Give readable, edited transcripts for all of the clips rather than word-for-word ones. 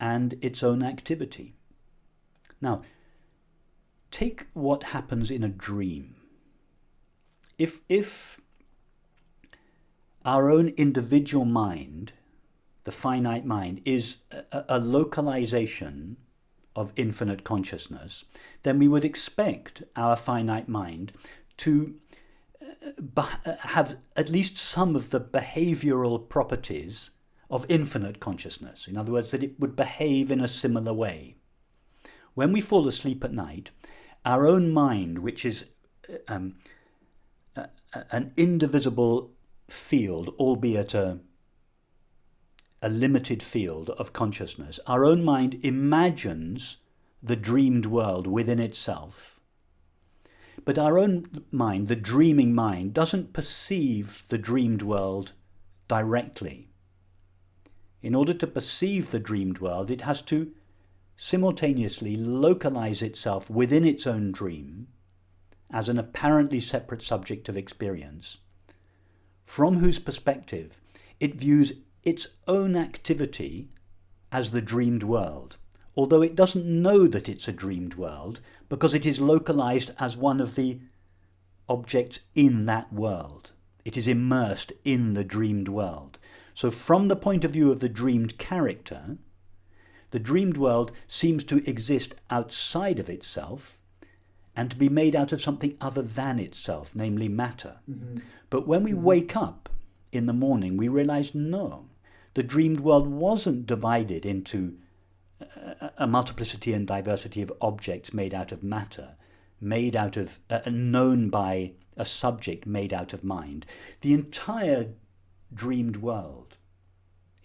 and its own activity. Now, take what happens in a dream. If our own individual mind, the finite mind, is a localization of infinite consciousness, then we would expect our finite mind to have at least some of the behavioral properties of infinite consciousness. In other words, that it would behave in a similar way. When we fall asleep at night, our own mind, which is an indivisible field, albeit a limited field of consciousness, our own mind imagines the dreamed world within itself. But our own mind, the dreaming mind, doesn't perceive the dreamed world directly. In order to perceive the dreamed world, it has to simultaneously localize itself within its own dream as an apparently separate subject of experience, from whose perspective it views its own activity as the dreamed world, although it doesn't know that it's a dreamed world because it is localized as one of the objects in that world. It is immersed in the dreamed world. So from the point of view of the dreamed character, the dreamed world seems to exist outside of itself and to be made out of something other than itself, namely matter. Mm-hmm. But when we wake up in the morning, we realize, no, the dreamed world wasn't divided into a multiplicity and diversity of objects made out of matter, made out of, known by a subject made out of mind. The entire dreamed world,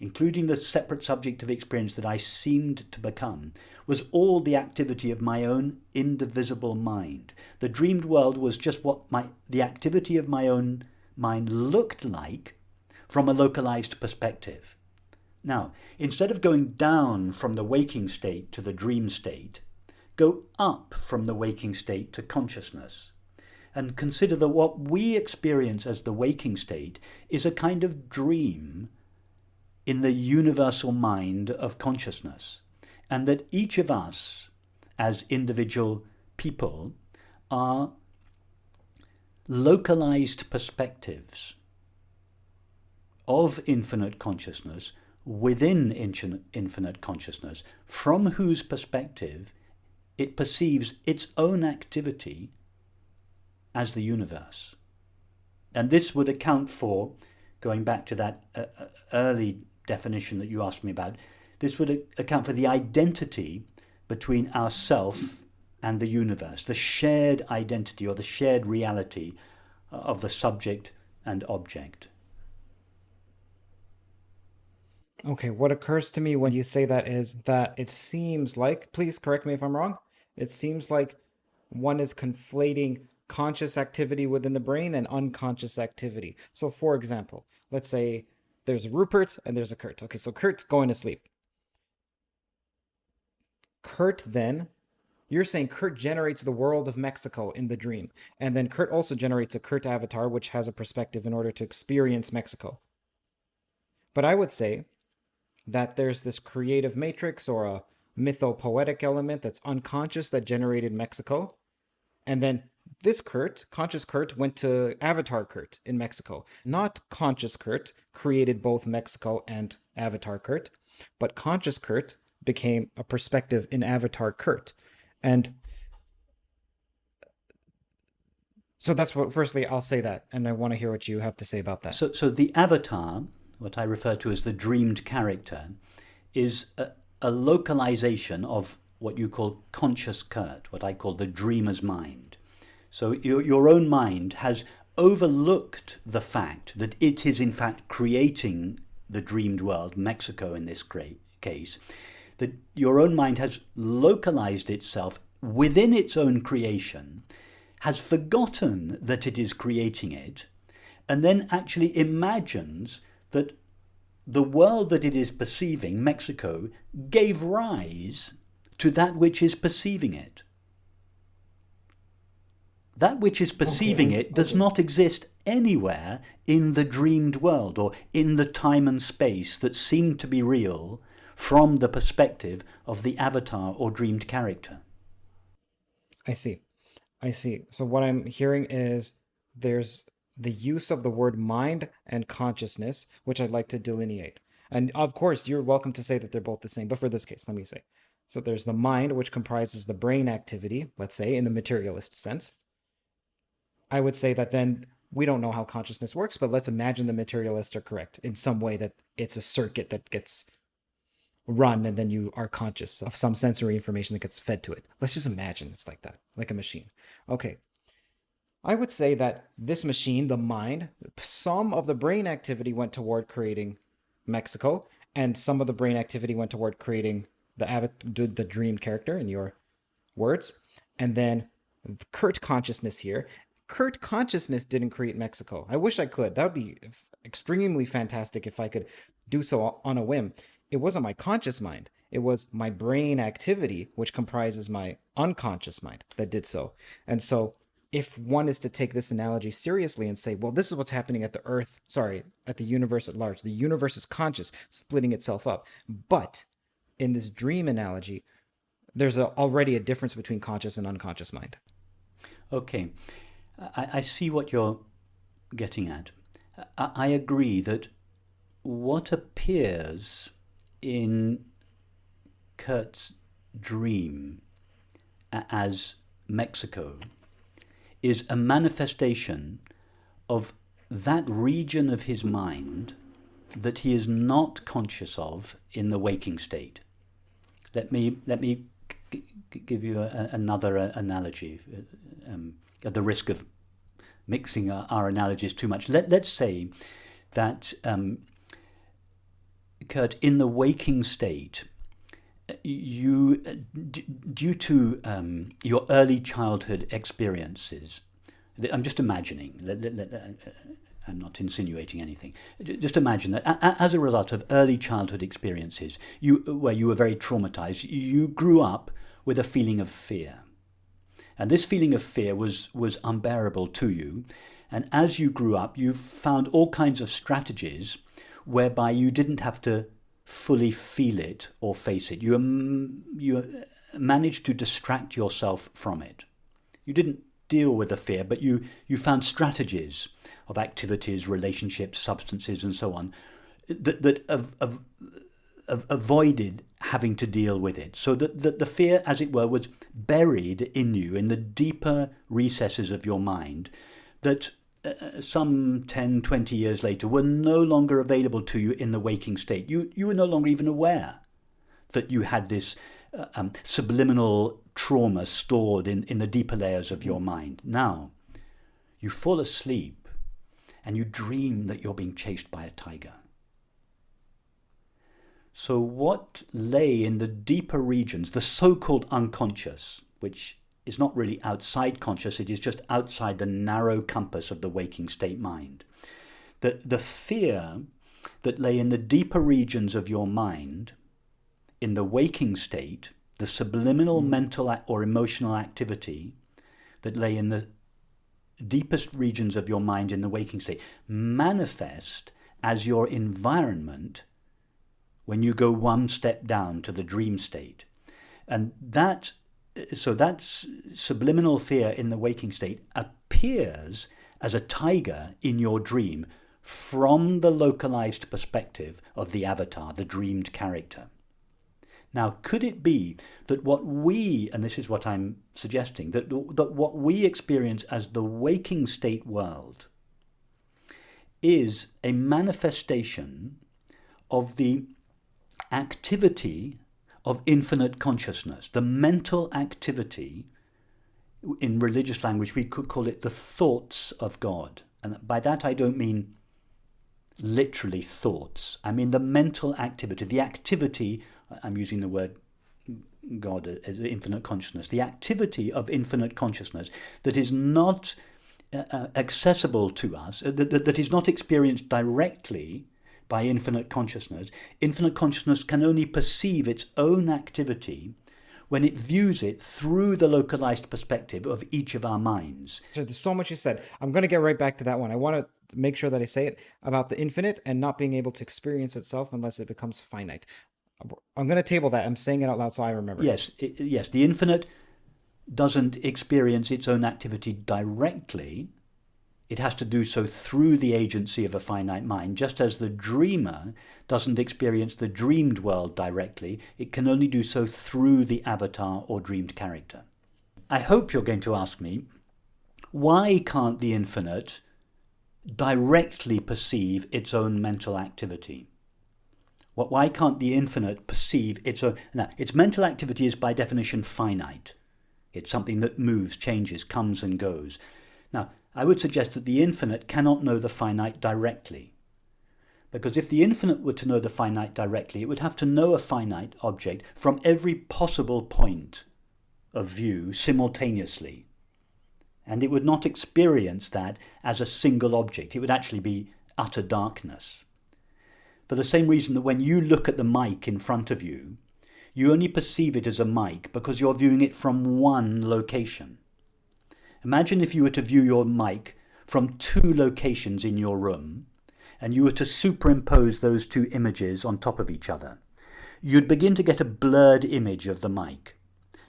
including the separate subject of experience that I seemed to become, was all the activity of my own indivisible mind. The dreamed world was just what the activity of my own mind looked like from a localized perspective. Now, instead of going down from the waking state to the dream state, go up from the waking state to consciousness, and consider that what we experience as the waking state is a kind of dream in the universal mind of consciousness, and that each of us as individual people are localized perspectives of infinite consciousness within infinite consciousness, from whose perspective it perceives its own activity as the universe. And this would account for, going back to that early definition that you asked me about, this would account for the identity between ourself and the universe, the shared identity or the shared reality of the subject and object. Okay, what occurs to me when you say that is that it seems like, please correct me if I'm wrong, it seems like one is conflating conscious activity within the brain and unconscious activity. So for example, let's say there's Rupert and there's a Kurt. Okay, so Kurt's going to sleep. Kurt then, you're saying Kurt generates the world of Mexico in the dream. And then Kurt also generates a Kurt avatar, which has a perspective in order to experience Mexico. But I would say that there's this creative matrix or a mythopoetic element that's unconscious that generated Mexico. And then this Kurt, conscious Kurt, went to Avatar Kurt in Mexico. Not conscious Kurt created both Mexico and Avatar Kurt, but conscious Kurt became a perspective in Avatar Kurt. And so that's what, firstly, I'll say that, and I want to hear what you have to say about that. So the avatar, what I refer to as the dreamed character, is a localization of what you call conscious Kurt, what I call the dreamer's mind. So your own mind has overlooked the fact that it is in fact creating the dreamed world, Mexico in this case, that your own mind has localized itself within its own creation, has forgotten that it is creating it, and then actually imagines that the world that it is perceiving, Mexico, gave rise to that which is perceiving it. That which is perceiving it does not exist anywhere in the dreamed world or in the time and space that seem to be real from the perspective of the avatar or dreamed character. I see. I see. So what I'm hearing is there's the use of the word mind and consciousness, which I'd like to delineate. And of course, you're welcome to say that they're both the same, but for this case, let me say. So there's the mind, which comprises the brain activity, let's say, in the materialist sense. I would say that then we don't know how consciousness works, but let's imagine the materialists are correct in some way, that it's a circuit that gets run and then you are conscious of some sensory information that gets fed to it. Let's just imagine it's like that, like a machine. Okay. I would say that this machine, the mind, some of the brain activity went toward creating Mexico, and some of the brain activity went toward creating the dream character, in your words. And then Kurt consciousness here. Kurt consciousness didn't create Mexico. I wish I could. That would be extremely fantastic if I could do so on a whim. It wasn't my conscious mind. It was my brain activity, which comprises my unconscious mind, that did so. And so if one is to take this analogy seriously and say, well, this is what's happening at at the universe at large. The universe is conscious, splitting itself up. But in this dream analogy, there's already a difference between conscious and unconscious mind. Okay, I see what you're getting at. I agree that what appears in Kurt's dream as Mexico is a manifestation of that region of his mind that he is not conscious of in the waking state. Let me give you another analogy, at the risk of mixing our analogies too much. Let's say that Kurt, in the waking state, you, due to your early childhood experiences, I'm just imagining, I'm not insinuating anything, just imagine that as a result of early childhood experiences, where you were very traumatized, you grew up with a feeling of fear. And this feeling of fear was unbearable to you. And as you grew up, you found all kinds of strategies whereby you didn't have to fully feel it or face it. You managed to distract yourself from it. You didn't deal with the fear, but you found strategies of activities, relationships, substances, and so on that avoided having to deal with it. So that the fear, as it were, was buried in you, in the deeper recesses of your mind, that some 10, 20 years later were no longer available to you in the waking state. You were no longer even aware that you had this subliminal trauma stored in the deeper layers of your mind. Now, you fall asleep and you dream that you're being chased by a tiger. So what lay in the deeper regions, the so-called unconscious, which is not really outside conscious, it is just outside the narrow compass of the waking state mind. The fear that lay in the deeper regions of your mind, in the waking state, the subliminal mental or emotional activity that lay in the deepest regions of your mind in the waking state, manifest as your environment when you go one step down to the dream state. And that subliminal fear in the waking state appears as a tiger in your dream from the localized perspective of the avatar, the dreamed character. Now, could it be that what we, and this is what I'm suggesting, that what we experience as the waking state world is a manifestation of the activity of infinite consciousness, the mental activity? In religious language, we could call it the thoughts of God. And by that, I don't mean literally thoughts. I mean the mental activity, the activity, I'm using the word God as infinite consciousness, the activity of infinite consciousness that is not accessible to us, that is not experienced directly by infinite consciousness. Infinite consciousness can only perceive its own activity when it views it through the localized perspective of each of our minds. So there's so much you said. I'm going to get right back to that one. I want to make sure that I say it about the infinite and not being able to experience itself unless it becomes finite. I'm going to table that. I'm saying it out loud so I remember. Yes, yes, the infinite doesn't experience its own activity directly. It has to do so through the agency of a finite mind, just as the dreamer doesn't experience the dreamed world directly. It can only do so through the avatar or dreamed character. I hope you're going to ask me, why can't the infinite directly perceive its own mental activity? Why can't the infinite perceive its own... Now, its mental activity is by definition finite. It's something that moves, changes, comes and goes. Now, I would suggest that the infinite cannot know the finite directly. Because if the infinite were to know the finite directly, it would have to know a finite object from every possible point of view simultaneously. And it would not experience that as a single object. It would actually be utter darkness. For the same reason that when you look at the mic in front of you, you only perceive it as a mic because you're viewing it from one location. Imagine if you were to view your mic from two locations in your room, and you were to superimpose those two images on top of each other. You'd begin to get a blurred image of the mic.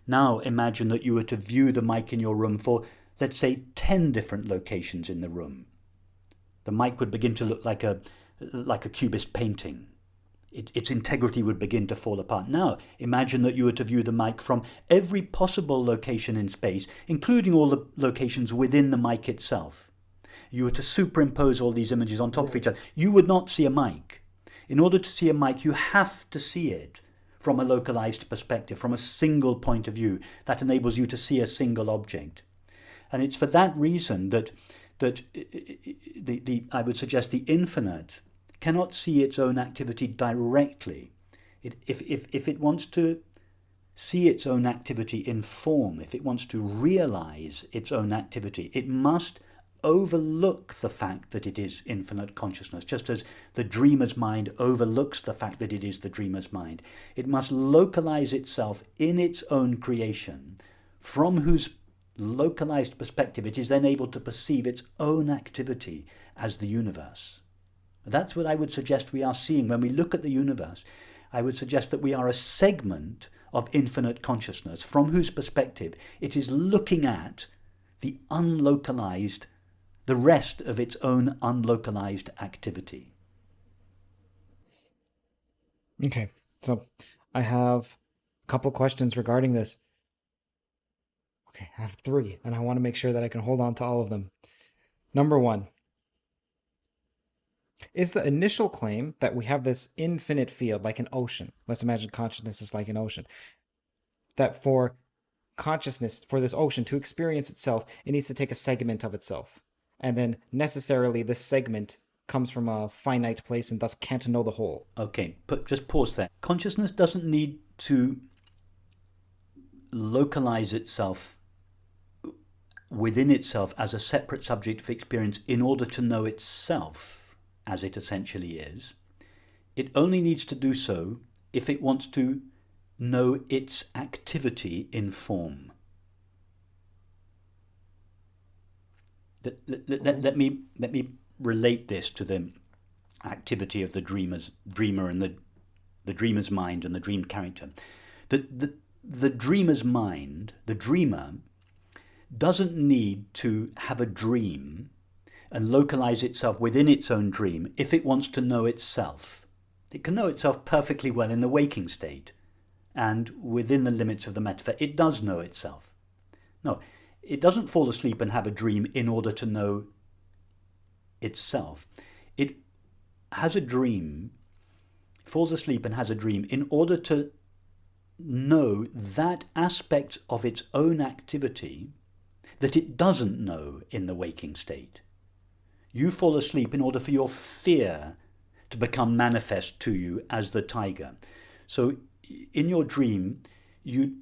Now imagine that you were to view the mic in your room for, let's say, 10 different locations in the room. The mic would begin to look like a cubist painting. Its integrity would begin to fall apart. Now, imagine that you were to view the mic from every possible location in space, including all the locations within the mic itself. You were to superimpose all these images on top of each other. You would not see a mic. In order to see a mic, you have to see it from a localized perspective, from a single point of view. That enables you to see a single object. And it's for that reason that I would suggest the infinite cannot see its own activity directly. If it wants to see its own activity in form, if it wants to realize its own activity, it must overlook the fact that it is infinite consciousness, just as the dreamer's mind overlooks the fact that it is the dreamer's mind. It must localize itself in its own creation, from whose localized perspective it is then able to perceive its own activity as the universe. That's what I would suggest we are seeing when we look at the universe. I would suggest that we are a segment of infinite consciousness from whose perspective it is looking at the unlocalized, the rest of its own unlocalized activity. Okay, so I have a couple questions regarding this. Okay, I have 3, and I want to make sure that I can hold on to all of them. Number 1. Is the initial claim that we have this infinite field, like an ocean? Let's imagine consciousness is like an ocean. That for consciousness, for this ocean to experience itself, it needs to take a segment of itself. And then necessarily this segment comes from a finite place and thus can't know the whole. Okay, just pause there. Consciousness doesn't need to localize itself within itself as a separate subject for experience in order to know itself as it essentially is. It only needs to do so if it wants to know its activity in form. Let me relate this to the activity of the dreamer and the dreamer's mind and the dream character. The dreamer's mind, the dreamer, doesn't need to have a dream and localize itself within its own dream if it wants to know itself. It can know itself perfectly well in the waking state, and within the limits of the metaphor, it does know itself. No, it doesn't fall asleep and have a dream in order to know itself. It has a dream, falls asleep and has a dream in order to know that aspect of its own activity that it doesn't know in the waking state. You fall asleep in order for your fear to become manifest to you as the tiger. So in your dream, you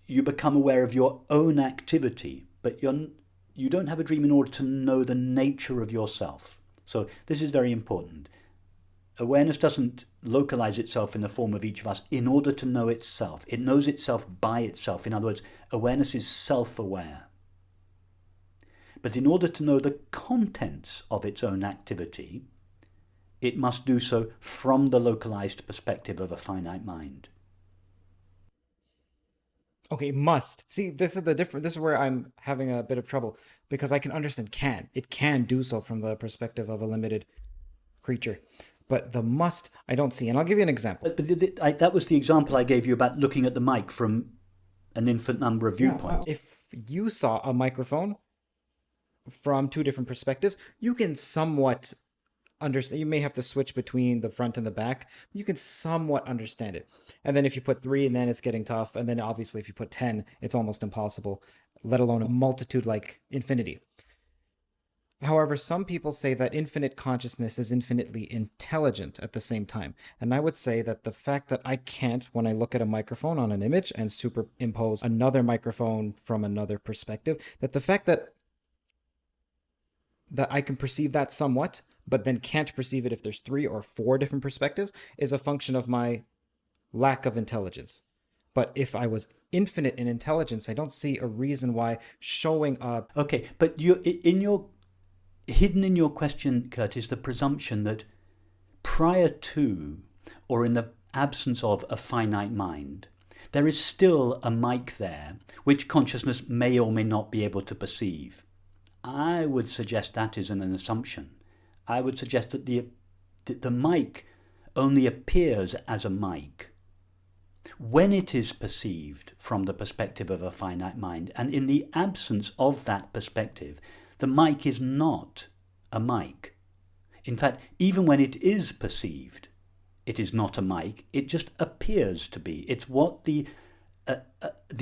become aware of your own activity, but you don't have a dream in order to know the nature of yourself. So this is very important. Awareness doesn't localize itself in the form of each of us in order to know itself. It knows itself by itself. In other words, awareness is self-aware. But in order to know the contents of its own activity, it must do so from the localized perspective of a finite mind. Okay, must. See, this is the different. This is where I'm having a bit of trouble because I can understand can. It can do so from the perspective of a limited creature, but the must I don't see. And I'll give you an example. That was the example I gave you about looking at the mic from an infinite number of viewpoints. If you saw a microphone from two different perspectives, you can somewhat understand. You may have to switch between the front and the back. You can somewhat understand it. And then if you put 3, and then it's getting tough. And then obviously if you put 10, it's almost impossible, let alone a multitude like infinity. However, some people say that infinite consciousness is infinitely intelligent at the same time. And I would say that the fact that I can't, when I look at a microphone on an image and superimpose another microphone from another perspective, that the fact that I can perceive that somewhat, but then can't perceive it if there's 3 or 4 different perspectives, is a function of my lack of intelligence. But if I was infinite in intelligence, I don't see a reason why showing up. Okay, but hidden in your question, Kurt, is the presumption that prior to, or in the absence of, a finite mind, there is still a mic there which consciousness may or may not be able to perceive. I would suggest that is an assumption. I would suggest that the mic only appears as a mic when it is perceived from the perspective of a finite mind, and in the absence of that perspective, the mic is not a mic. In fact, even when it is perceived, it is not a mic. It just appears to be. It's what the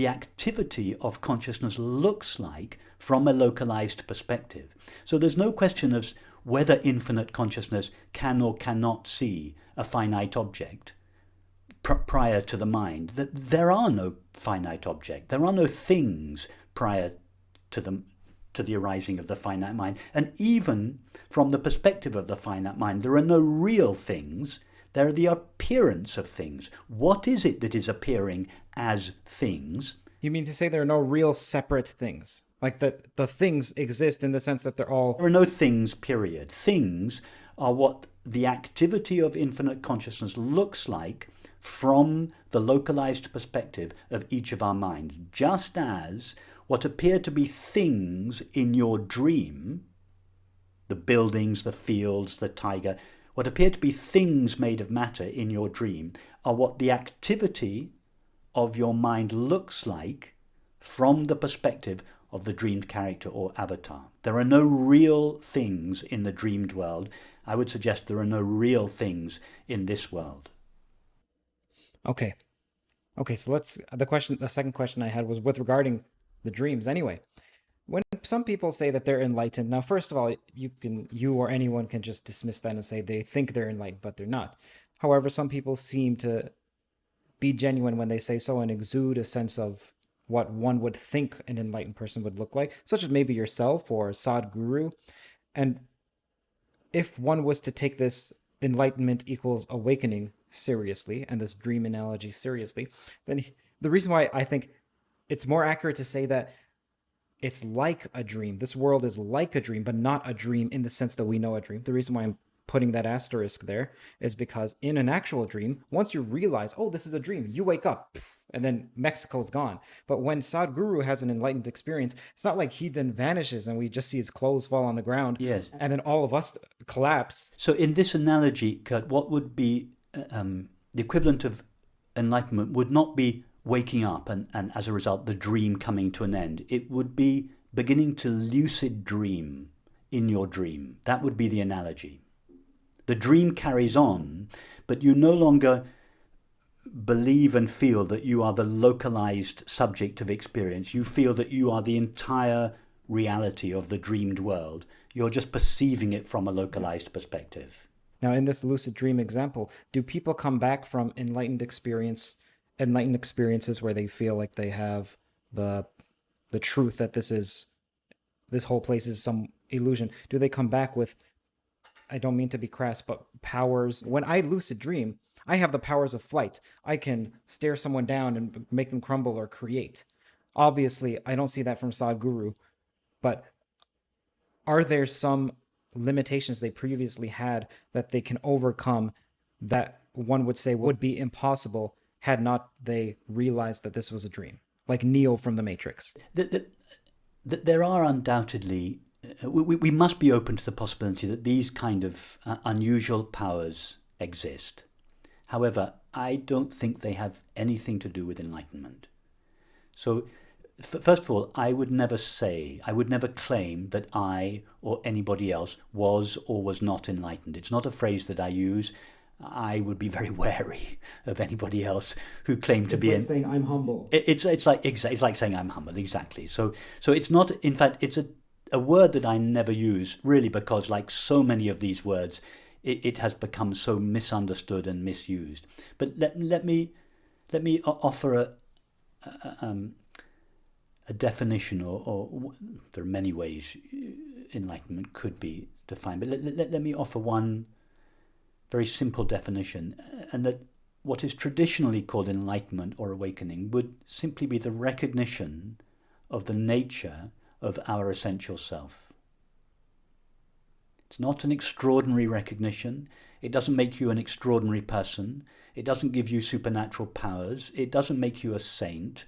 activity of consciousness looks like from a localized perspective. So there's no question of whether infinite consciousness can or cannot see a finite object prior to the mind. That there are no finite object. There are no things prior to the arising of the finite mind. And even from the perspective of the finite mind, there are no real things. They're the appearance of things. What is it that is appearing as things? You mean to say there are no real separate things? Like that the things exist in the sense that they're all... There are no things, period. Things are what the activity of infinite consciousness looks like from the localized perspective of each of our minds. Just as what appear to be things in your dream, the buildings, the fields, the tiger, what appear to be things made of matter in your dream are what the activity of your mind looks like from the perspective of the dreamed character or avatar. There are no real things in the dreamed world. I would suggest there are no real things in this world. Okay, so the second question I had was with regarding the dreams anyway. When some people say that they're enlightened, now first of all, you or anyone can just dismiss that and say they think they're enlightened, but they're not. However, some people seem to be genuine when they say so and exude a sense of what one would think an enlightened person would look like, such as maybe yourself or Sadhguru. And if one was to take this enlightenment equals awakening seriously, and this dream analogy seriously, then the reason why I think it's more accurate to say that it's like a dream. This world is like a dream, but not a dream in the sense that we know a dream. The reason why I'm putting that asterisk there is because in an actual dream, once you realize, oh, this is a dream, you wake up, and then Mexico's gone. But when Sadhguru has an enlightened experience, it's not like he then vanishes and we just see his clothes fall on the ground, yes, and then all of us collapse. So in this analogy, Kurt, what would be the equivalent of enlightenment would not be waking up and as a result the dream coming to an end. It would be beginning to lucid dream in your dream. That would be the analogy. The dream carries on, but you no longer believe and feel that you are the localized subject of experience. You feel that you are the entire reality of the dreamed world. You're just perceiving it from a localized perspective. Now, in this lucid dream example, do people come back from enlightened experiences where they feel like they have the truth that this whole place is some illusion? Do they come back with, I don't mean to be crass, but powers? When I lucid dream, I have the powers of flight. I can stare someone down and make them crumble or create. Obviously, I don't see that from Sadhguru, but are there some limitations they previously had that they can overcome, that one would say would be impossible had not they realized that this was a dream, like Neo from the Matrix. There are undoubtedly, we must be open to the possibility that these kind of unusual powers exist. However, I don't think they have anything to do with enlightenment. So, first of all, I would never claim that I or anybody else was or was not enlightened. It's not a phrase that I use. I would be very wary of anybody else who claimed to be. It's like saying I'm humble. It's like saying I'm humble, exactly. So it's not. In fact, it's a word that I never use, really, because like so many of these words, it has become so misunderstood and misused. But let me offer a definition, or there are many ways enlightenment could be defined. But let me offer one very simple definition, and that what is traditionally called enlightenment or awakening would simply be the recognition of the nature of our essential self. It's not an extraordinary recognition. It doesn't make you an extraordinary person. It doesn't give you supernatural powers. It doesn't make you a saint.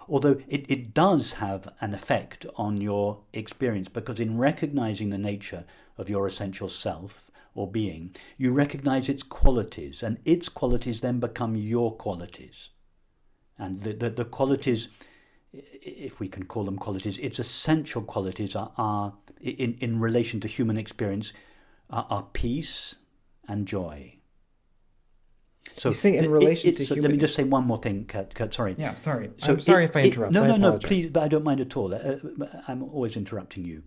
Although it does have an effect on your experience, because in recognizing the nature of your essential self or being, you recognize its qualities, and its qualities then become your qualities. And the qualities, if we can call them qualities, its essential qualities are in relation to human experience, are peace and joy. So you say in relation to human... Let me just say one more thing, Kurt, sorry. Yeah, sorry. So I'm sorry if I interrupt. No, please, but I don't mind at all. I'm always interrupting you.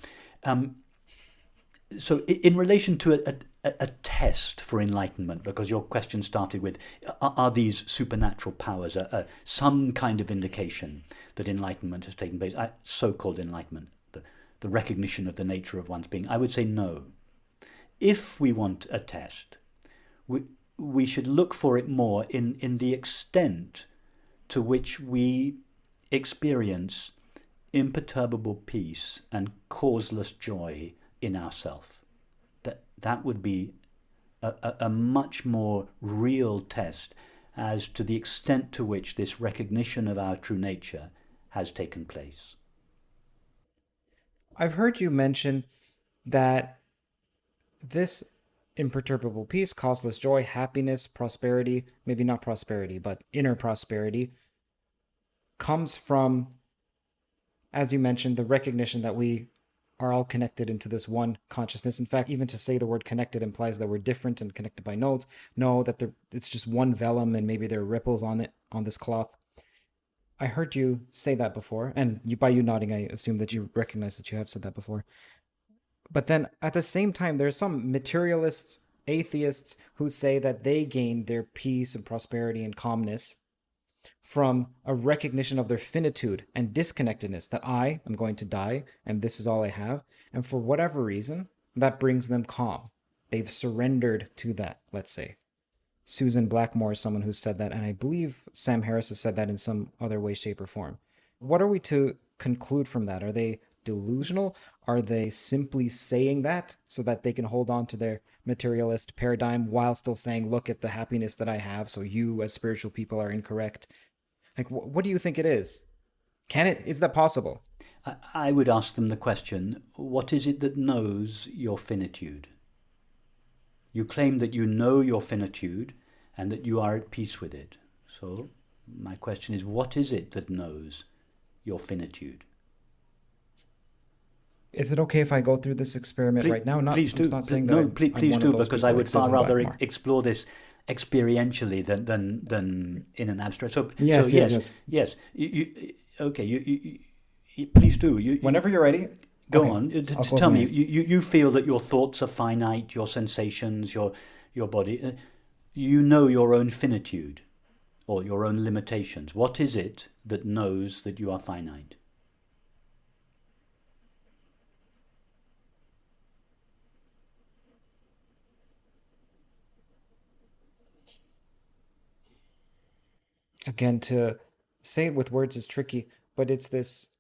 So in relation to a test for enlightenment, because your question started with, are these supernatural powers some kind of indication that enlightenment has taken place, so-called enlightenment, the recognition of the nature of one's being? I would say no. If we want a test, we should look for it more in the extent to which we experience imperturbable peace and causeless joy in ourself. That would be a much more real test as to the extent to which this recognition of our true nature has taken place. I've heard you mention that this imperturbable peace, causeless joy, happiness, prosperity, maybe not prosperity, but inner prosperity, comes from, as you mentioned, the recognition that we are all connected into this one consciousness. In fact, even to say the word connected implies that we're different and connected by nodes. No, that it's just one vellum and maybe there are ripples on it, on this cloth. I heard you say that before, and by you nodding, I assume that you recognize that you have said that before. But then at the same time, there's some materialists, atheists, who say that they gain their peace and prosperity and calmness from a recognition of their finitude and disconnectedness, that I am going to die and this is all I have. And for whatever reason, that brings them calm. They've surrendered to that, let's say. Susan Blackmore is someone who's said that, and I believe Sam Harris has said that in some other way, shape, or form. What are we to conclude from that? Are they delusional? Are they simply saying that so that they can hold on to their materialist paradigm while still saying, look at the happiness that I have, so you as spiritual people are incorrect? Like, what do you think it is? Is that possible? I would ask them the question, what is it that knows your finitude? You claim that you know your finitude and that you are at peace with it. So my question is, what is it that knows your finitude? Is it okay if I go through this experiment right now? Please do. Please do, because I would far rather explore this experientially than in an abstract. Yes. Please do. Whenever you're ready. Go on. Tell me. You feel that your thoughts are finite, your sensations, your body. You know your own finitude, or your own limitations. What is it that knows that you are finite? Again, to say it with words is tricky, but it's this,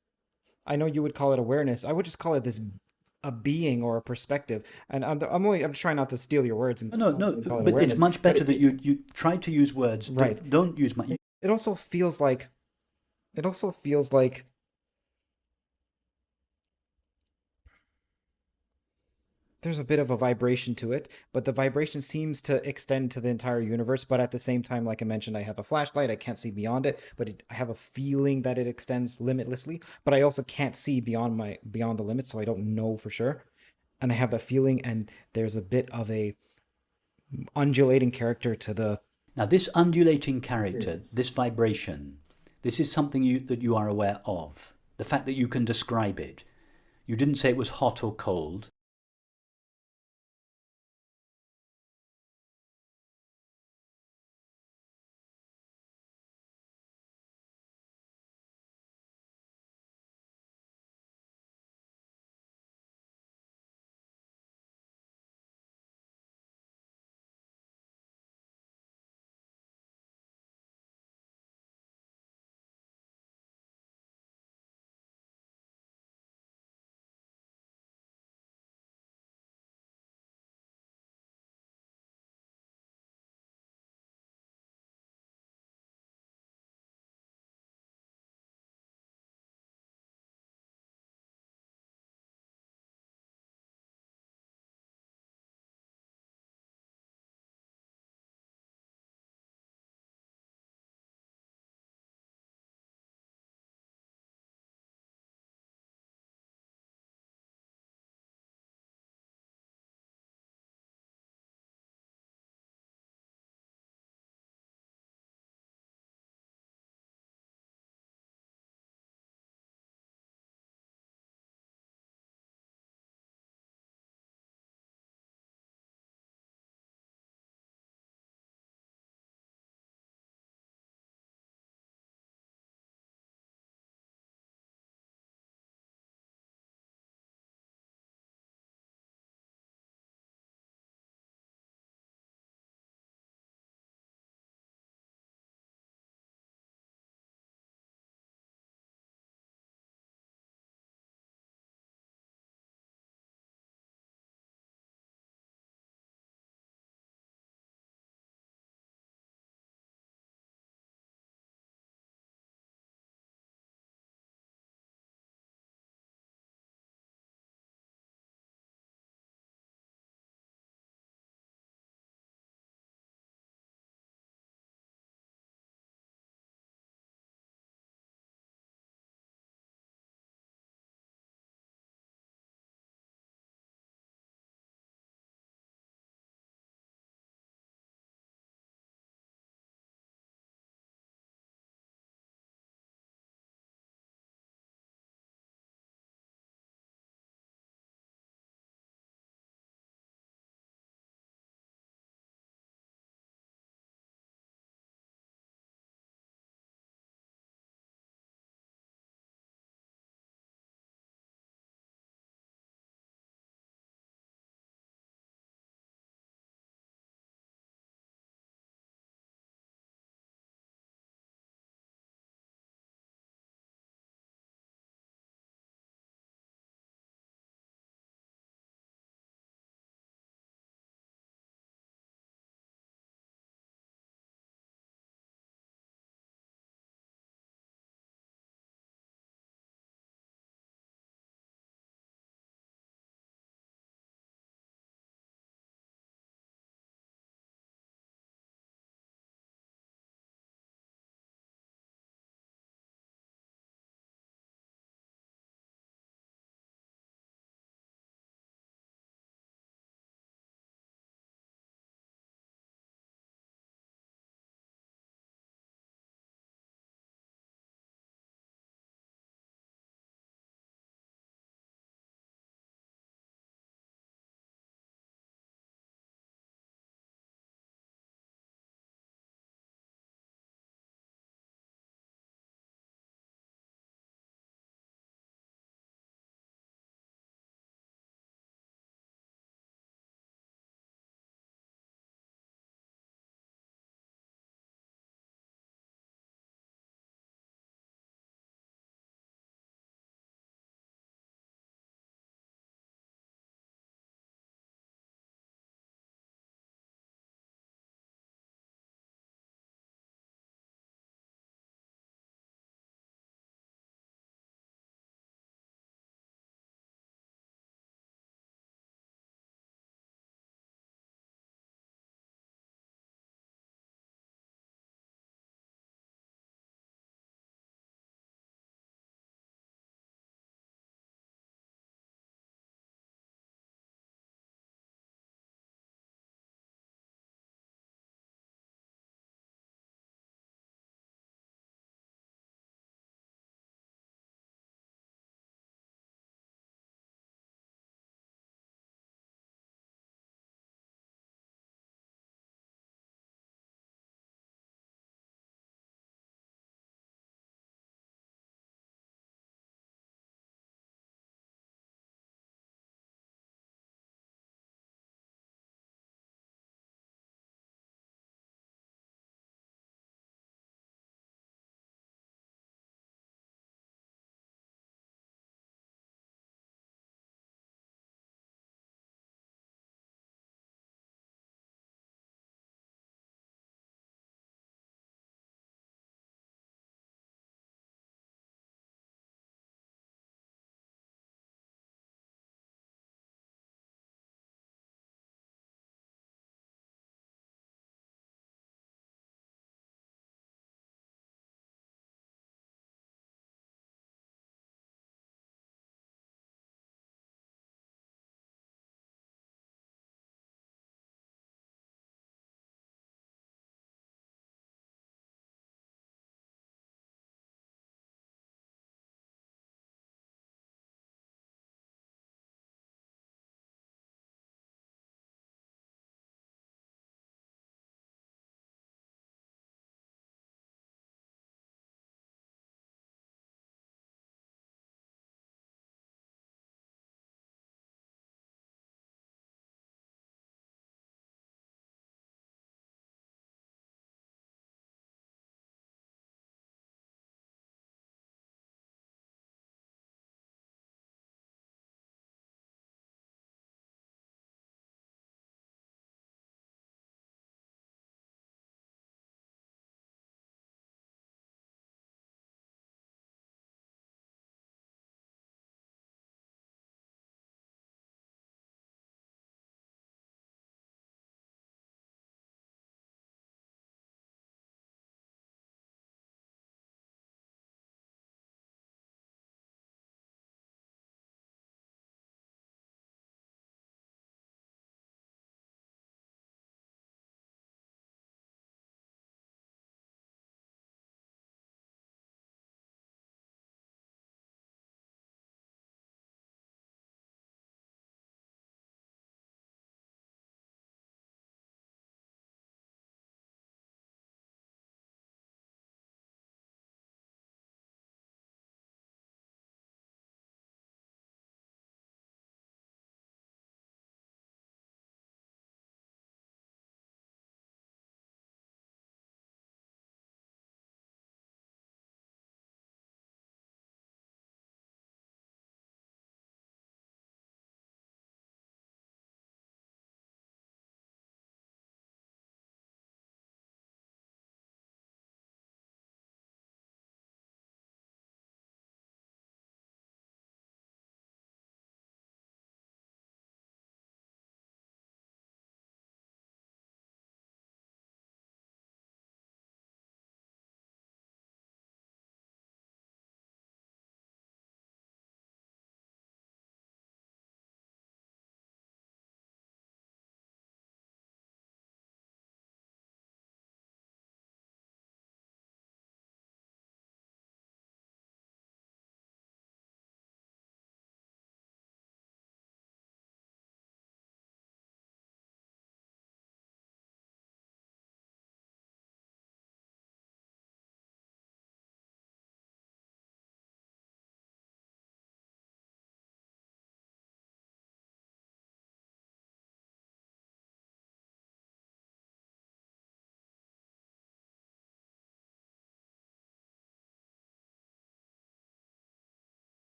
I know you would call it awareness. I would just call it this a being or a perspective. And I'm trying not to steal your words and No, no, constantly call it but it's awareness. much But better that you try to use words. right. Don't use my. It also feels like it also feels like there's a bit of a vibration to it, but the vibration seems to extend to the entire universe. But at the same time, like I mentioned, I have a flashlight. I can't see beyond it, but I have a feeling that it extends limitlessly. But I also can't see beyond the limits, so I don't know for sure. And I have that feeling, and there's a bit of a undulating character to the Now, this undulating character, experience. this vibration, this is something that you are aware of. The fact that you can describe it. You didn't say it was hot or cold.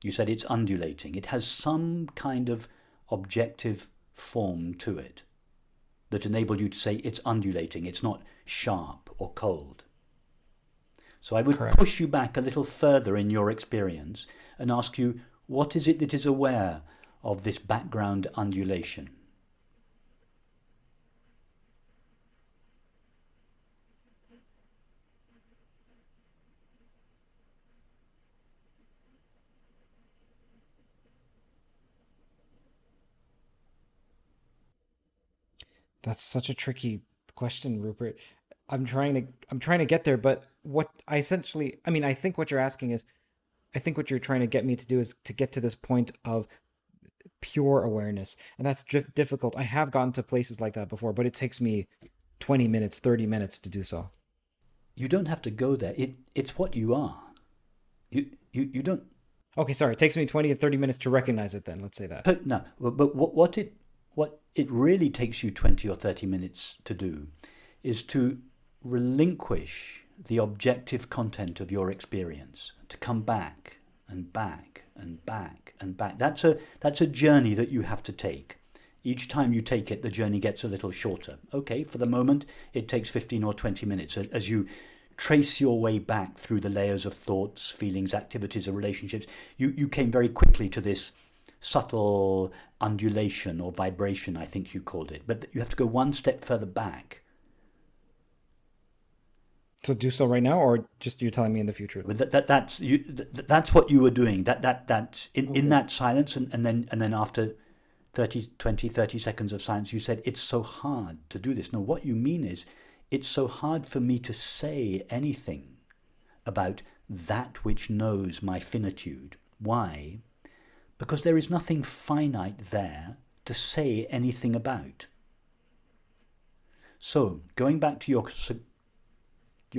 You said it's undulating. It has some kind of objective form to it that enabled you to say it's undulating. It's not sharp or cold. So I would Correct. push you back a little further in your experience and ask you, what is it that is aware of this background undulation? That's such a tricky question, Rupert. I'm trying to get there, but what I essentially, I mean, I think what you're asking is, I think what you're trying to get me to do is to get to this point of pure awareness, and that's difficult. I have gotten to places like that before, but it takes me 20 minutes, 30 minutes to do so. You don't have to go there. It's what you are. You don't. Okay, sorry, it takes me 20 to 30 minutes to recognize it then. Let's say that. But no. But what it really takes you 20 or 30 minutes to do is to relinquish the objective content of your experience, to come back and back and back and back. That's a journey that you have to take. Each time you take it, the journey gets a little shorter. Okay, for the moment, it takes 15 or 20 minutes as you trace your way back through the layers of thoughts, feelings, activities, and relationships. You came very quickly to this subtle undulation or vibration, I think you called it. But you have to go one step further back. So do so right now, or just you're telling me in the future? But that's what you were doing. That in that silence, and then after 30 seconds of silence, you said, it's so hard to do this. No, what you mean is, it's so hard for me to say anything about that which knows my finitude. Why? Because there is nothing finite there to say anything about. So, going back to your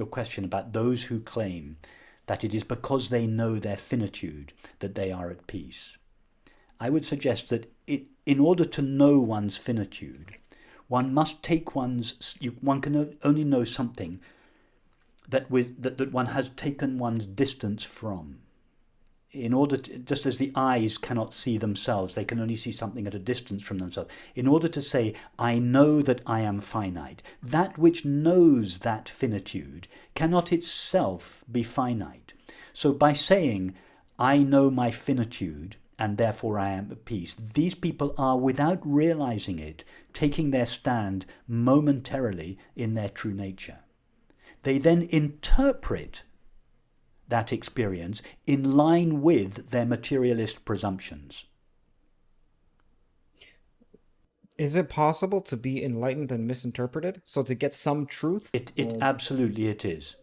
question about those who claim that it is because they know their finitude that they are at peace, I would suggest that in order to know one's finitude, one must take one can only know something that one has taken one's distance from. In order to, just as the eyes cannot see themselves, they can only see something at a distance from themselves. In order to say, I know that I am finite, that which knows that finitude cannot itself be finite. So by saying, I know my finitude, and therefore I am at peace, these people are, without realizing it, taking their stand momentarily in their true nature. They then interpret that experience in line with their materialist presumptions. Is it possible to be enlightened and misinterpreted? So to get some truth? It absolutely it is.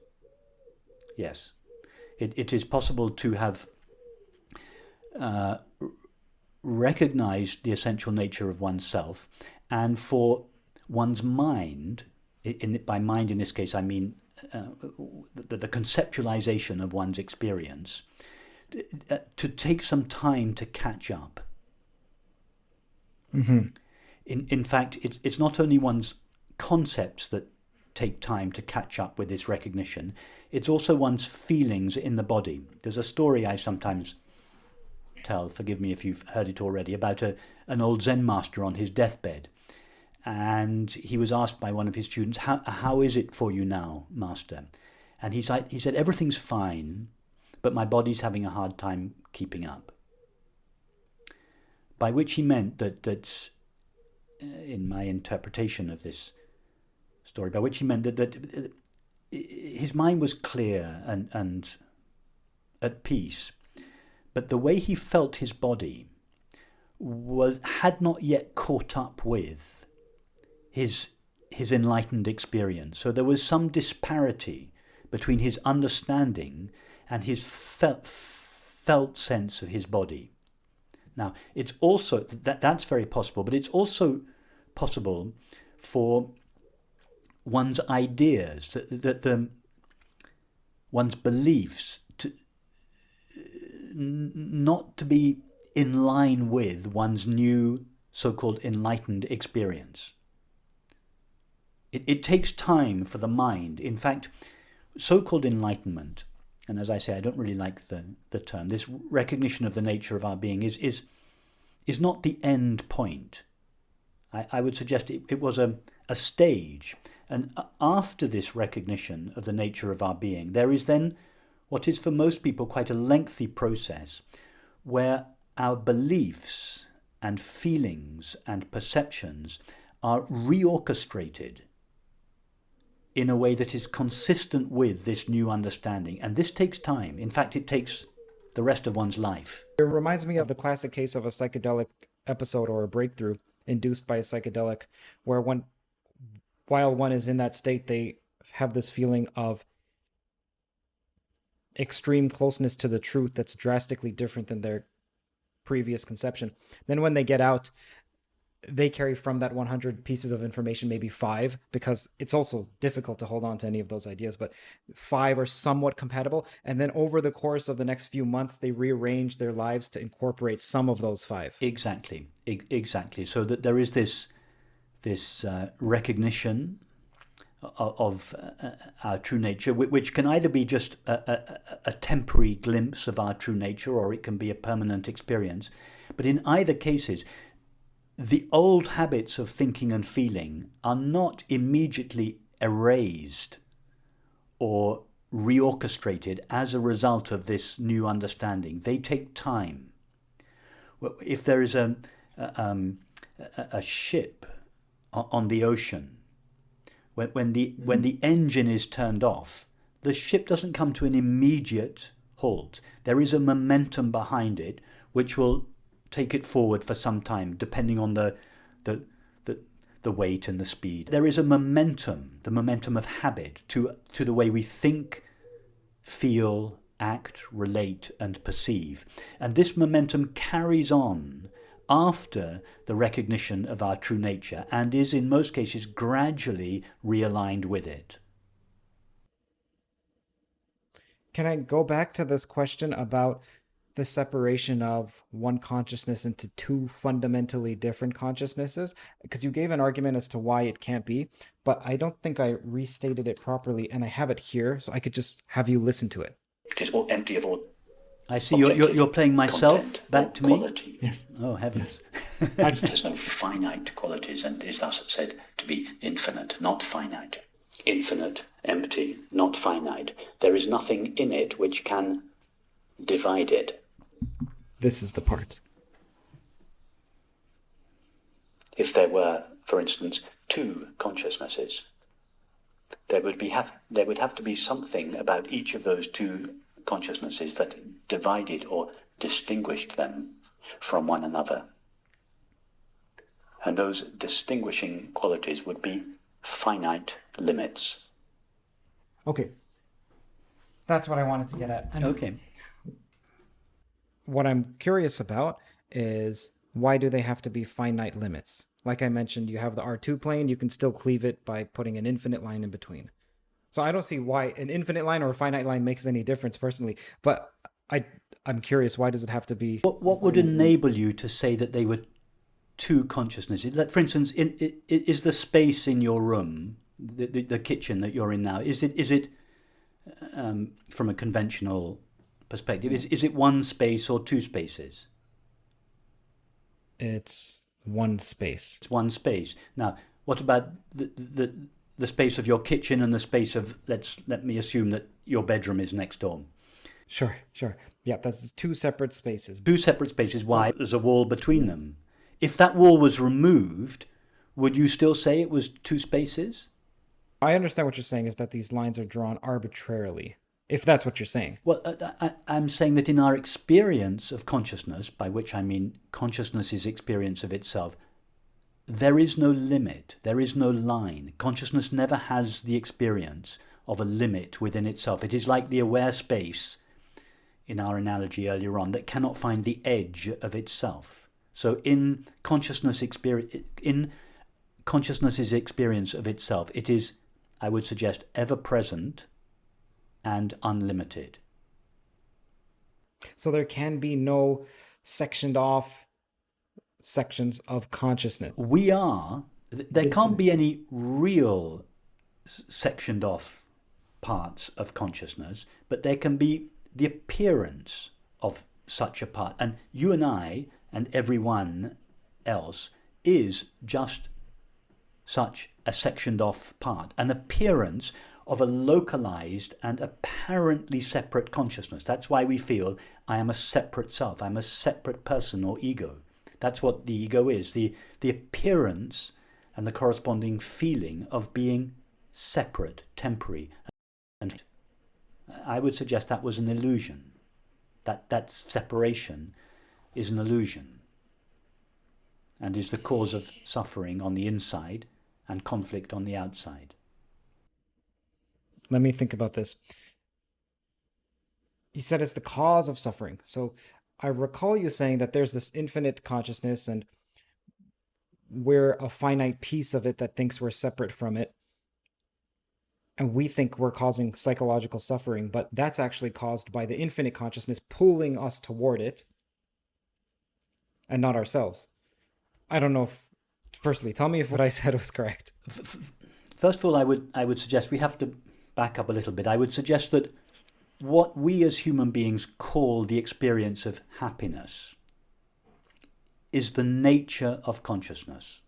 Yes. It is possible to have recognized the essential nature of oneself, and for one's mind, by mind in this case I mean the conceptualization of one's experience, to take some time to catch up. Mm-hmm. In fact, it's not only one's concepts that take time to catch up with this recognition, it's also one's feelings in the body. There's a story I sometimes tell, forgive me if you've heard it already, about an old Zen master on his deathbed. And he was asked by one of his students, how is it for you now, master? And he said, everything's fine, but my body's having a hard time keeping up. By which he meant that in my interpretation of this story, by which he meant that his mind was clear and at peace, but the way he felt his body had not yet caught up with his enlightened experience. So there was some disparity between his understanding and his felt sense of his body. Now, it's also that's very possible, but it's also possible for one's ideas, one's beliefs, not to be in line with one's new so-called enlightened experience. It takes time for the mind. In fact, so-called enlightenment and as I say, I don't really like the term, this recognition of the nature of our being is not the end point. I would suggest it was a stage. And after this recognition of the nature of our being, there is then what is for most people quite a lengthy process where our beliefs and feelings and perceptions are reorchestrated in a way that is consistent with this new understanding. And this takes time. In fact, it takes the rest of one's life. It reminds me of the classic case of a psychedelic episode or a breakthrough induced by a psychedelic, where while one is in that state, they have this feeling of extreme closeness to the truth that's drastically different than their previous conception. Then when they get out, they carry from that 100 pieces of information maybe 5, because it's also difficult to hold on to any of those ideas, but 5 are somewhat compatible. And then over the course of the next few months, they rearrange their lives to incorporate some of those 5. Exactly. So that there is this recognition of our true nature, which can either be just a temporary glimpse of our true nature, or it can be a permanent experience. But in either cases, the old habits of thinking and feeling are not immediately erased or reorchestrated as a result of this new understanding. They take time. If there is a ship on the ocean, when the engine is turned off, the ship doesn't come to an immediate halt. There is a momentum behind it which will take it forward for some time, depending on the weight and the speed. There is a momentum, the momentum of habit to the way we think, feel, act, relate, and perceive. And this momentum carries on after the recognition of our true nature and is in most cases gradually realigned with it. Can I go back to this question about the separation of one consciousness into 2 fundamentally different consciousnesses? Because you gave an argument as to why it can't be, but I don't think I restated it properly, and I have it here, so I could just have you listen to it. It is all empty of all. I see you're playing myself back to me. Quality. Yes. Oh heavens! It has no finite qualities and is thus said to be infinite, not finite. Infinite, empty, not finite. There is nothing in it which can divide it. This is the part. If there were, for instance, 2 consciousnesses, there would have to be something about each of those 2 consciousnesses that divided or distinguished them from one another. And those distinguishing qualities would be finite limits. Okay. That's what I wanted to get at. Okay. What I'm curious about is, why do they have to be finite limits? Like I mentioned, you have the R2 plane, you can still cleave it by putting an infinite line in between. So I don't see why an infinite line or a finite line makes any difference personally, but I'm curious, why does it have to be... What would enable you to say that they were 2 consciousnesses? Like, for instance, is the space in your room, the kitchen that you're in now, is it from a conventional perspective, is it 1 space or 2 spaces? It's 1 space. It's 1 space. Now, what about the space of your kitchen and the space of, let me assume that your bedroom is next door? Sure. Yeah, that's 2 separate spaces. 2 separate spaces. Why? There's a wall between them. If that wall was removed, would you still say it was 2 spaces? I understand what you're saying is that these lines are drawn arbitrarily, if that's what you're saying. Well, I'm saying that in our experience of consciousness, by which I mean consciousness's experience of itself, there is no limit, there is no line. Consciousness never has the experience of a limit within itself. It is like the aware space, in our analogy earlier on, that cannot find the edge of itself. So in consciousness's experience of itself, it is, I would suggest, ever present and unlimited. So there can be no sectioned off sections of consciousness. There can't be any real sectioned off parts of consciousness, but there can be the appearance of such a part. And you and I and everyone else is just such a sectioned off part, an appearance of a localized and apparently separate consciousness. That's why we feel I am a separate self, I'm a separate person or ego. That's what the ego is, the appearance and the corresponding feeling of being separate, temporary. And I would suggest that was an illusion. That separation is an illusion and is the cause of suffering on the inside and conflict on the outside. Let me think about this. You said it's the cause of suffering. So I recall you saying that there's this infinite consciousness and we're a finite piece of it that thinks we're separate from it. And we think we're causing psychological suffering, but that's actually caused by the infinite consciousness pulling us toward it and not ourselves. I don't know if, firstly, tell me if what I said was correct. First of all, I would suggest we have to back up a little bit. I would suggest that what we as human beings call the experience of happiness is the nature of consciousness.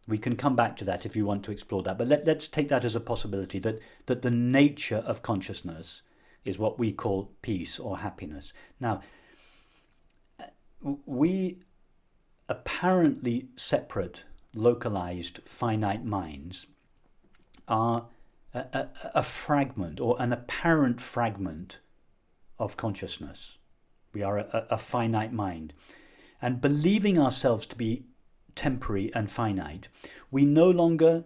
We can come back to that if you want to explore that, but let's take that as a possibility, that the nature of consciousness is what we call peace or happiness. Now, we apparently separate, localized, finite minds are a fragment or an apparent fragment of consciousness. We are a finite mind. And believing ourselves to be temporary and finite, we no longer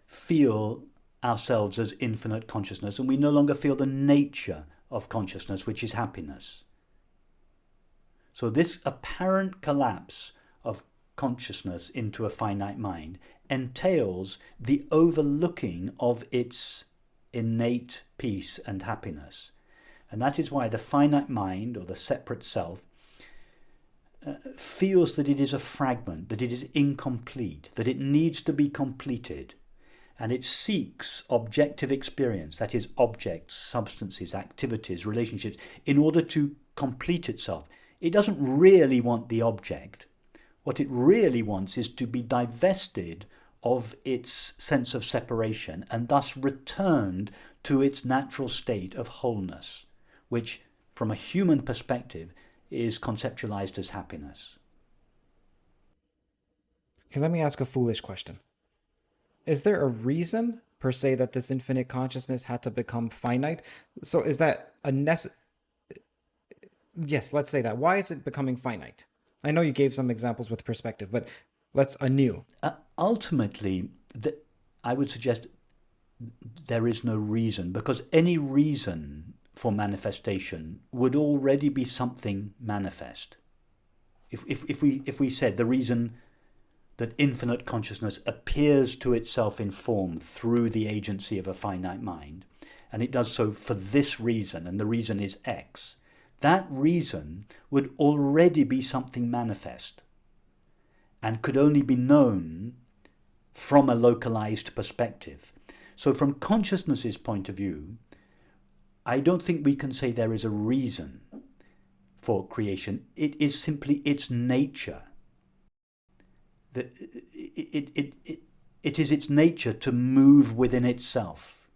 feel ourselves as infinite consciousness, and we no longer feel the nature of consciousness, which is happiness. So this apparent collapse of consciousness into a finite mind entails the overlooking of its innate peace and happiness. And that is why the finite mind, or the separate self, feels that it is a fragment, that it is incomplete, that it needs to be completed, and it seeks objective experience, that is, objects, substances, activities, relationships, in order to complete itself. It doesn't really want the object. What it really wants is to be divested of its sense of separation and thus returned to its natural state of wholeness, which, from a human perspective, is conceptualized as happiness. Okay, let me ask a foolish question. Is there a reason, per se, that this infinite consciousness had to become finite? So is that a Yes, let's say that. Why is it becoming finite? I know you gave some examples with perspective, but let's anew. Ultimately, I would suggest there is no reason, because any reason for manifestation would already be something manifest. If we said the reason that infinite consciousness appears to itself in form through the agency of a finite mind, and it does so for this reason, and the reason is X, that reason would already be something manifest and could only be known from a localized perspective. So from consciousness's point of view, I don't think we can say there is a reason for creation. It is simply its nature. It is its nature to move within itself.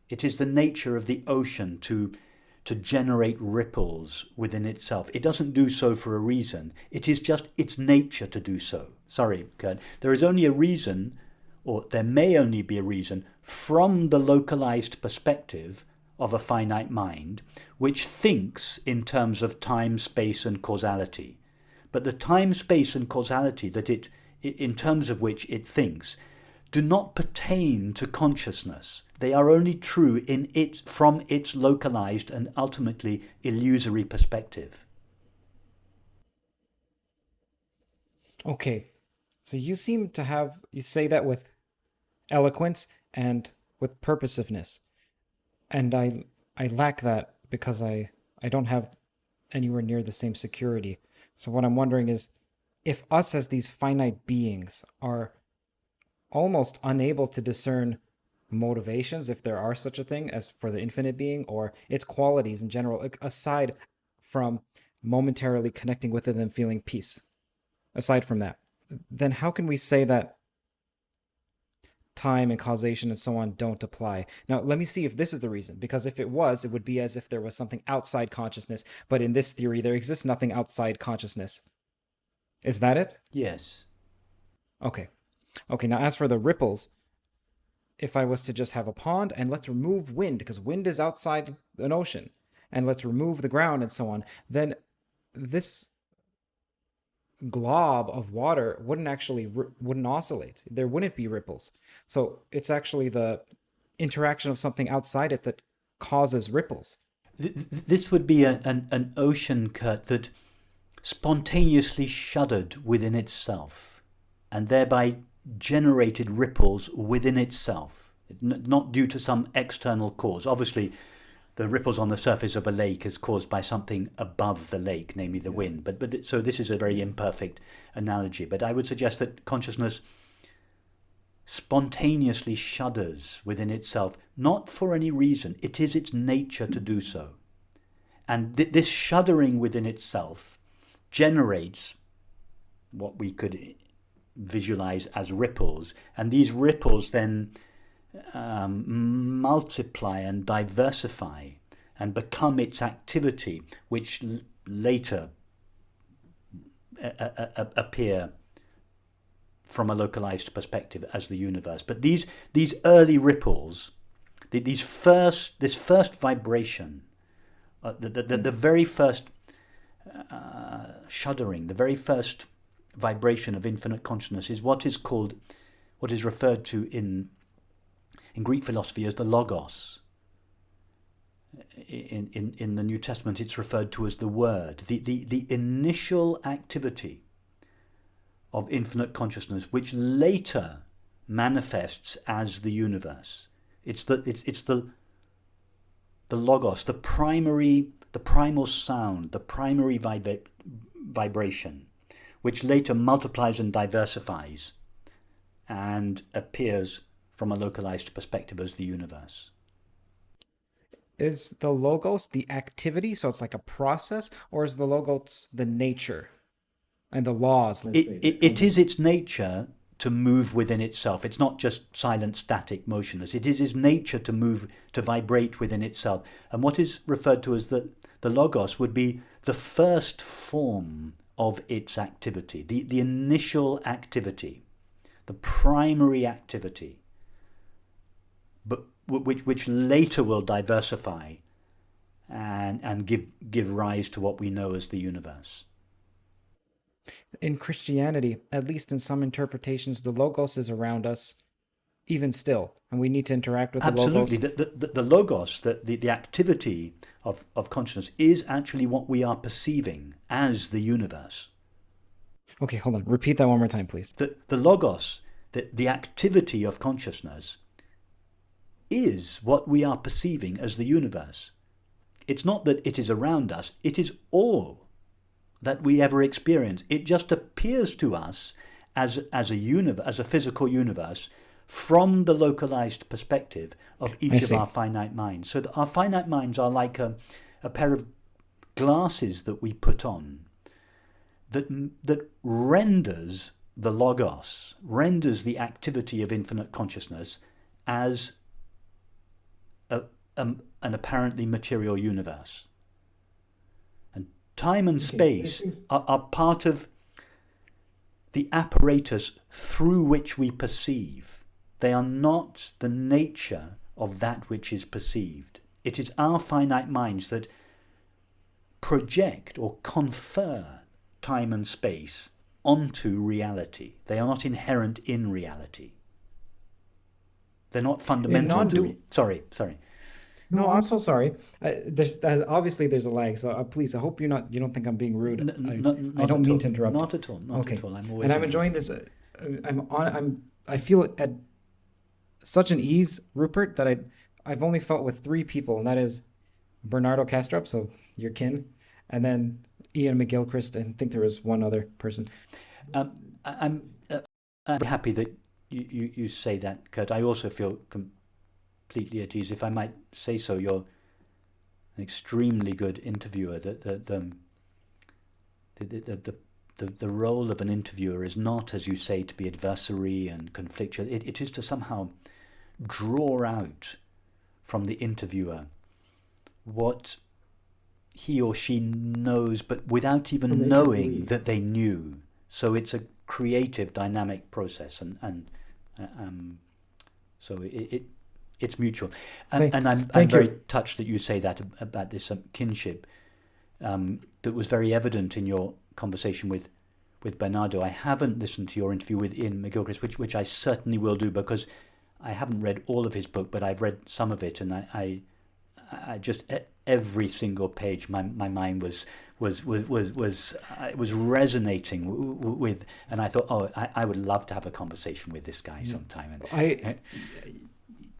It is the nature of the ocean to generate ripples within itself. It doesn't do so for a reason. It is just its nature to do so. Sorry, Kurt. There is only a reason, or there may only be a reason, from the localized perspective of a finite mind, which thinks in terms of time, space, and causality. But the time, space, and causality that in terms of which it thinks do not pertain to consciousness. They are only true from its localized and ultimately illusory perspective. Okay, so you seem to you say that with eloquence and with purposiveness. And I lack that because I don't have anywhere near the same security. So what I'm wondering is, if us as these finite beings are almost unable to discern motivations, if there are such a thing as for the infinite being, or its qualities in general, aside from momentarily connecting with it and feeling peace, aside from that, then how can we say that time and causation and so on don't apply? Now, let me see if this is the reason, because if it was, it would be as if there was something outside consciousness, but in this theory, there exists nothing outside consciousness. Is that it? Yes. Okay. Okay, now as for the ripples, if I was to just have a pond and let's remove wind, because wind is outside an ocean, and let's remove the ground and so on, then this glob of water wouldn't oscillate. There wouldn't be ripples. So it's actually the interaction of something outside it that causes ripples. This would be an ocean, Kurt, that spontaneously shuddered within itself and thereby generated ripples within itself, not due to some external cause. Obviously, the ripples on the surface of a lake is caused by something above the lake, namely the wind. But so this is a very imperfect analogy. But I would suggest that consciousness spontaneously shudders within itself, not for any reason. It is its nature to do so. And this shuddering within itself generates what we could visualize as ripples. And these ripples then multiply and diversify and become its activity, which later appear from a localized perspective as the universe. But these early ripples, this first vibration, the very first shuddering, the very first vibration of infinite consciousness is what is referred to in Greek philosophy as the Logos. In the New Testament, it's referred to as the Word. The initial activity of infinite consciousness, which later manifests as the universe. It's the Logos, the primal sound, the primary vibration, which later multiplies and diversifies and appears from a localized perspective as the universe. Is the Logos the activity, so it's like a process, or is the Logos the nature and the laws? It is its nature to move within itself. It's not just silent, static, motionless. It is its nature to move, to vibrate within itself. And what is referred to as the Logos would be the first form of its activity, the initial activity, the primary activity, but which later will diversify and give rise to what we know as the universe. In Christianity, at least in some interpretations, the Logos is around us even still, and we need to interact with the Logos. Absolutely. The Logos, the activity of consciousness is actually what we are perceiving as the universe. Okay, hold on. Repeat that one more time, please. The Logos, the activity of consciousness, is what we are perceiving as the universe. It's not that it is around us, it is all that we ever experience. It just appears to us as a physical universe from the localized perspective of each of our finite minds. So that our finite minds are like a pair of glasses that we put on that renders the Logos, renders the activity of infinite consciousness as an apparently material universe. And time and space are part of the apparatus through which we perceive. They are not the nature of that which is perceived. It is our finite minds that project or confer time and space onto reality. They are not inherent in reality. They're not fundamental. Sorry. No, I'm so sorry. There's obviously there's a lag, so please, I hope you don't think I'm being rude. I don't mean to interrupt. Not at all. Not at all. I'm always. And I'm enjoying this. I feel at such an ease, Rupert, that I've only felt with 3 people, and that is Bernardo Kastrup, so your kin, and then Ian McGilchrist, and I think there was one other person. I'm happy that you say that, Kurt. I also feel completely at ease. If I might say so, you're an extremely good interviewer. The role of an interviewer is not, as you say, to be adversary and conflictual. It is to somehow draw out from the interviewer what he or she knows, but without even knowing that they knew. So it's a creative, dynamic process, and so it's mutual. And I'm very touched that you say that about this kinship that was very evident in your conversation with Bernardo. I haven't listened to your interview with Ian McGilchrist, which I certainly will do, because I haven't read all of his book, but I've read some of it, and I just every single page, my mind was resonating with, and I thought, I would love to have a conversation with this guy sometime. And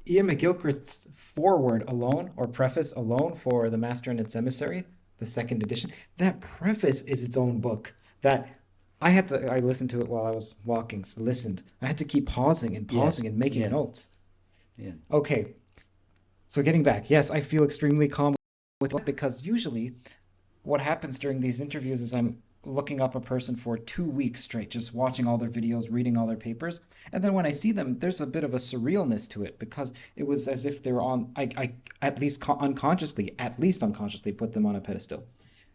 Ian McGilchrist's foreword alone, or preface alone, for The Master and Its Emissary, the second edition, that preface is its own book. That I listened to it while I was walking. So I had to keep pausing and making notes. Yeah. Okay. So getting back, yes, I feel extremely calm with it, because usually what happens during these interviews is I'm looking up a person for 2 weeks straight, just watching all their videos, reading all their papers. And then when I see them, there's a bit of a surrealness to it, because it was as if they were I at least unconsciously put them on a pedestal.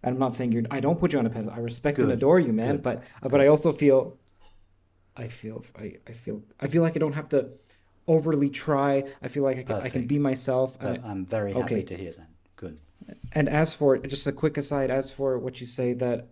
And I'm not saying I don't put you on a pedestal. I respect and adore you, man. But I also feel I feel like I don't have to overly try. I feel like I can be myself. I'm very happy to hear that. Good. And as for, just a quick aside, as for what you say that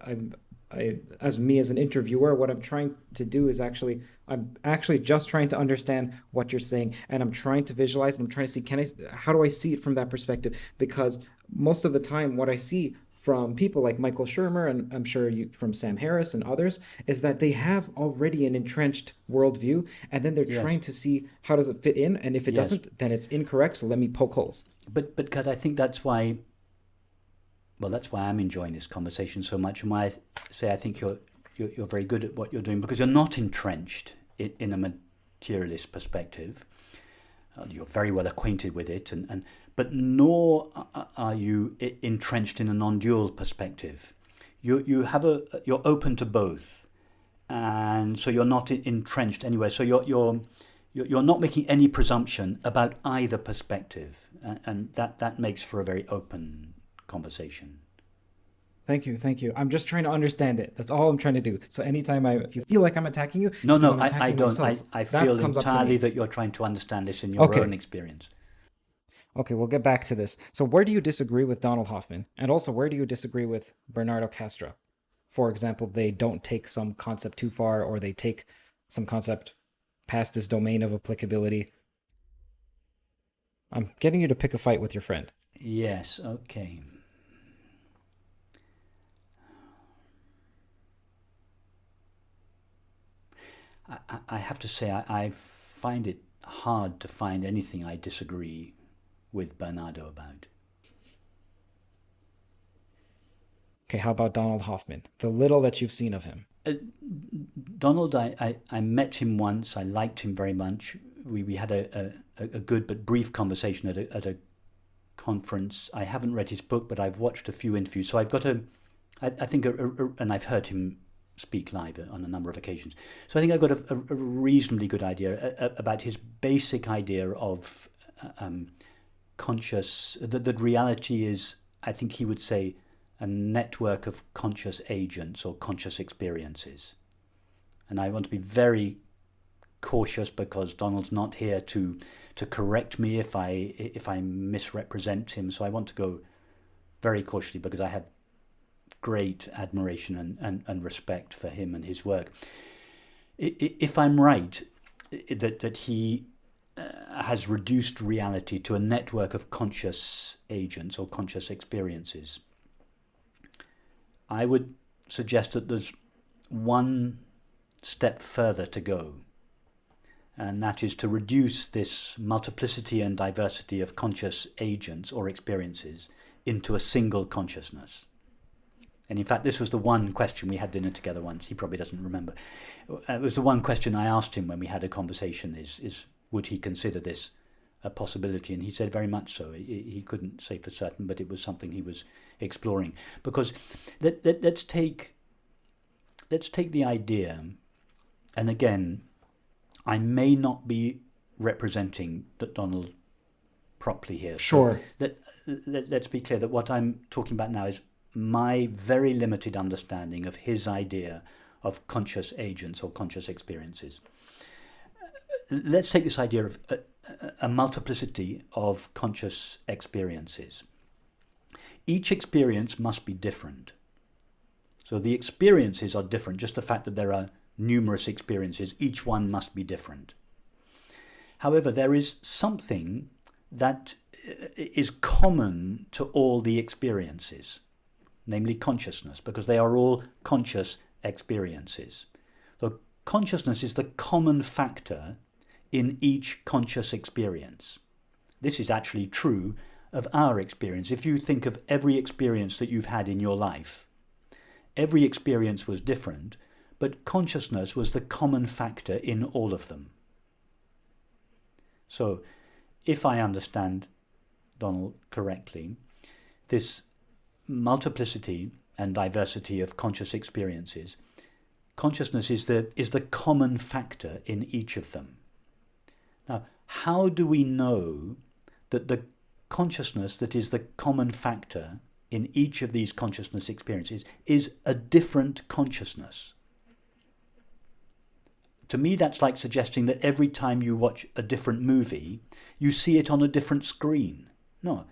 as me as an interviewer, what I'm trying to do is I'm actually just trying to understand what you're saying, and I'm trying to visualize, and I'm trying to see, how do I see it from that perspective? Because most of the time what I see from people like Michael Shermer, and I'm sure from Sam Harris and others, is that they have already an entrenched worldview, and then they're trying to see how does it fit in, and if it doesn't, then it's incorrect, so let me poke holes. But Kat, I think that's why I'm enjoying this conversation so much, and why I say I think you're very good at what you're doing, because you're not entrenched in a materialist perspective. You're very well acquainted with it, but nor are you entrenched in a non-dual perspective. You're open to both, and so you're not entrenched anywhere. So you're not making any presumption about either perspective, and that makes for a very open conversation. Thank you. I'm just trying to understand it. That's all I'm trying to do. So anytime if you feel like I'm attacking you, no, I don't. I feel entirely that you're trying to understand this in your own experience. Okay, we'll get back to this. So where do you disagree with Donald Hoffman? And also, where do you disagree with Bernardo Castro? For example, they don't take some concept too far, or they take some concept past this domain of applicability. I'm getting you to pick a fight with your friend. Yes, okay. I have to say, I find it hard to find anything I disagree with Bernardo about. Okay, how about Donald Hoffman? The little that you've seen of him. Donald, I met him once. I liked him very much. We had a good but brief conversation at a conference. I haven't read his book, but I've watched a few interviews. So I've got and I've heard him speak live on a number of occasions. So I think I've got a reasonably good idea about his basic idea of conscious, that reality is, I think he would say, a network of conscious agents or conscious experiences. And I want to be very cautious, because Donald's not here to correct me if I misrepresent him. So I want to go very cautiously, because I have great admiration and respect for him and his work. If I'm right that he has reduced reality to a network of conscious agents or conscious experiences, I would suggest that there's one step further to go, and that is to reduce this multiplicity and diversity of conscious agents or experiences into a single consciousness. And in fact, this was the one question, we had dinner together once, he probably doesn't remember. It was the one question I asked him when we had a conversation, is would he consider this a possibility, and he said very much so. He couldn't say for certain, but it was something he was exploring. Because let's take the idea, and again, I may not be representing Donald properly here. Sure. So let's be clear that what I'm talking about now is my very limited understanding of his idea of conscious agents or conscious experiences. Let's take this idea of a multiplicity of conscious experiences. Each experience must be different. So the experiences are different, just the fact that there are numerous experiences, each one must be different. However, there is something that is common to all the experiences, namely consciousness, because they are all conscious experiences. So consciousness is the common factor in each conscious experience. This is actually true of our experience. If you think of every experience that you've had in your life, every experience was different, but consciousness was the common factor in all of them. So, if I understand Donald correctly, this multiplicity and diversity of conscious experiences, consciousness is the common factor in each of them. Now, how do we know that the consciousness that is the common factor in each of these consciousness experiences is a different consciousness? To me, that's like suggesting that every time you watch a different movie, you see it on a different screen. No.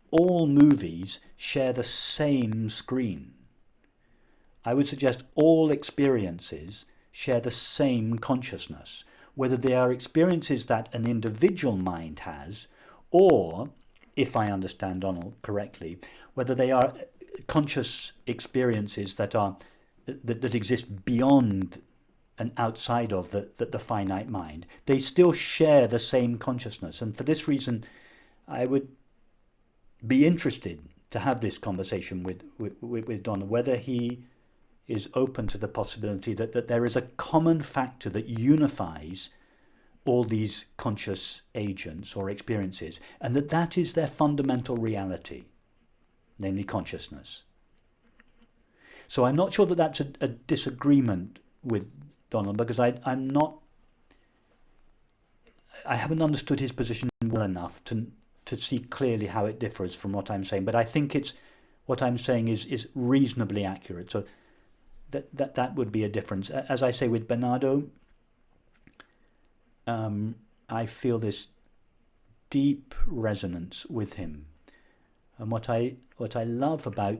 All movies share the same screen. I would suggest all experiences share the same consciousness, whether they are experiences that an individual mind has, or, if I understand Donald correctly, whether they are conscious experiences that exist beyond and outside of the finite mind. They still share the same consciousness. And for this reason, I would be interested to have this conversation with Donald, whether he is open to the possibility that there is a common factor that unifies all these conscious agents or experiences, and that is their fundamental reality, namely consciousness. So I'm not sure that that's a disagreement with Donald, because I haven't understood his position well enough to see clearly how it differs from what I'm saying. But I think what I'm saying is reasonably accurate. So that would be a difference. As I say with Bernardo, I feel this deep resonance with him, and what I love about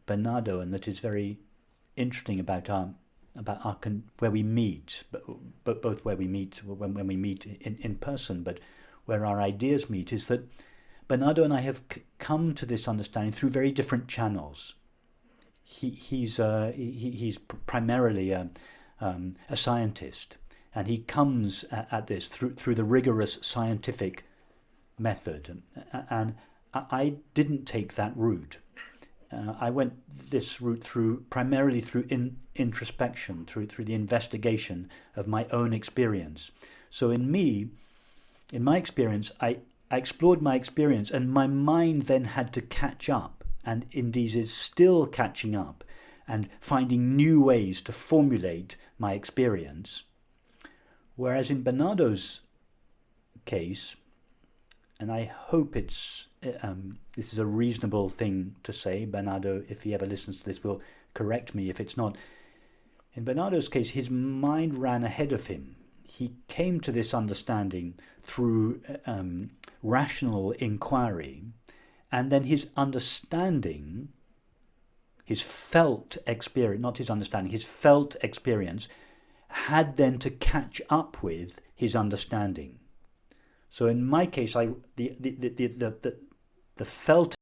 Bernardo, and that is very interesting about where we meet, but both where we meet when we meet in person, but where our ideas meet, is that Bernardo and I have come to this understanding through very different channels. He's primarily a scientist, and he comes at this through the rigorous scientific method, and I didn't take that route. I went this route primarily through introspection, through the investigation of my own experience. So in my experience, I explored my experience, and my mind then had to catch up, and indeed is still catching up and finding new ways to formulate my experience. Whereas in Bernardo's case, and I hope this is a reasonable thing to say. Bernardo, if he ever listens to this, will correct me if it's not. In Bernardo's case, his mind ran ahead of him. He came to this understanding through rational inquiry, and then his understanding, his felt experience, not his understanding, his felt experience had then to catch up with his understanding. So in my case, the felt